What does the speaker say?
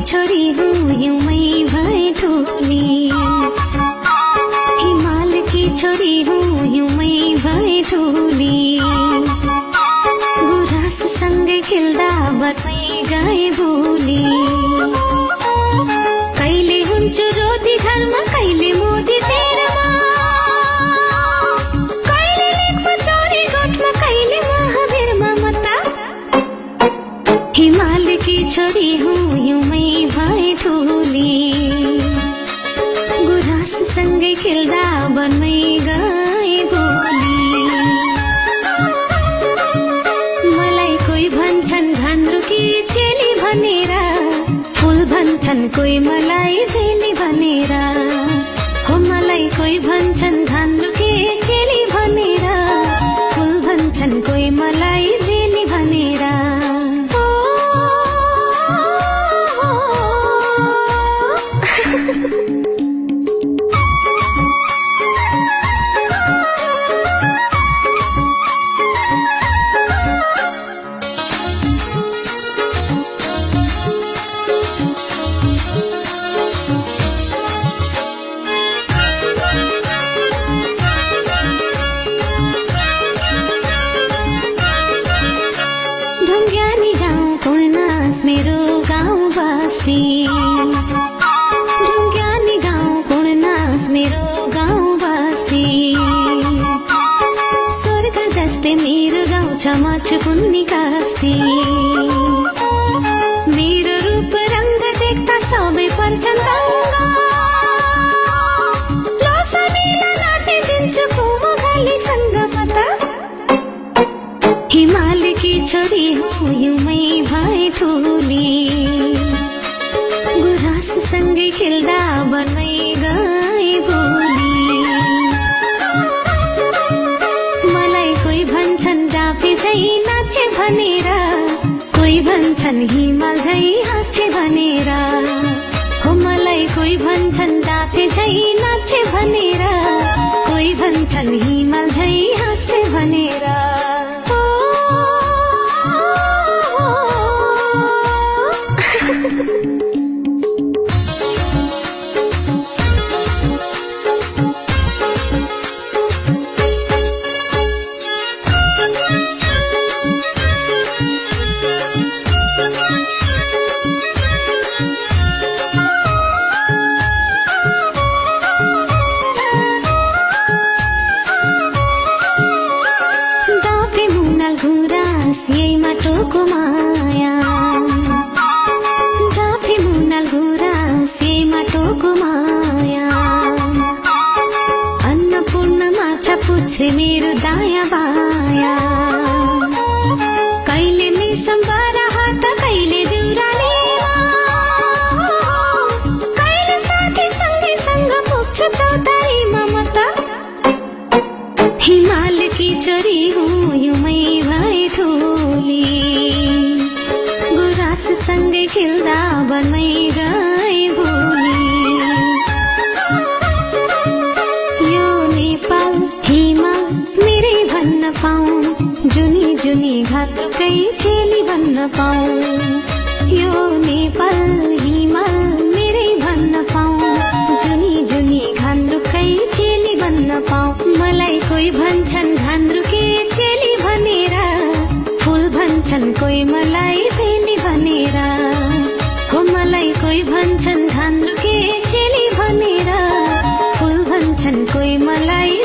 छोरी हूँ हिउँमै भए ठुली हिमाल की छोरी हूँ हिउँमै भए ठुली गुराँस सँगै खेल्दा बटमै गए भुली कहिले हुन्छु रोटी घरमा कहिले मोटी तेरमा कहिले लेखमा चोरी गोठमा कहिले महावीरमा मता हिमाल की छोरी हूँ हिउँमै भए ठुली गुराँस सँगै खेल्दा वनमै गए भोली मलाई कोही भन्छन् घान्द्रुकी चेली भनेर फूल भन्छन् कोही मलाई बेली भनेर हो मलाई कोही भन्छन् घान्द्रुकी चेली भनेर फूल भन्छन् कोही मलाई बेली भनेर ढुङ्ग्यानी गाउँ पूर्णास मेरो गाउँवासी ढुङ्ग्यानी गाउँ पूर्णास मेरो गाउँवासी स्वर्ग जस्तै मेरो गाउँ छ म छु कुन्नी कास्ती मेरो रूप रङ्ग देख्दा सबै पर्छन् दङ्ग लोसानीलाई नाचिदिन्छु कोमलसँग पता हिमाल की छोरी हूँ हिउँमै भए ठुली गुराँस सँगै खेल्दा वनमै गए भोली मलाई कोही भन्छन् डाँफे झै नाचे भनेर कोही भन्छन् हिमाल झै हाँसे भनेर हो मलाई कोही भन्छन् डाँफे झै नाचे भनेर कोही भन्छन् हिमाल झै हाँसे भनेर यही माटोको माया डाँफे मुनाल गुराँस यही माटोको माया अन्नपूर्ण माछा पुच्छ्रे मेरो दायाँ बाया कहिले मिसम बराहट कहिले देउरालीमा कहिले साथी सँगैसँग पुग्छु चौतारीमा म त हिमाल की छोरी हूँ हिउँमै भए ठुली गुराँस सँगै खेल्दा वनमै गए भोली यो नेपाल हिमाल मेरै भन्न पाऊँ जुनी जुनी घातकै चेली भन्न पाऊँ यो नेपाल हिमाल मेरै भन्न पाऊँ जुनी जुनी घान्द्रुकै चेली भन्न पाऊँ मलाई कोही भन्छन् घान्द्रुके चेली भनेर फूल भन्छन् कोही मलाई बेली भनेर हो मलाई कोही भन्छन् घान्द्रुके चेली भनेर फूल भन्छन् कोही मलाई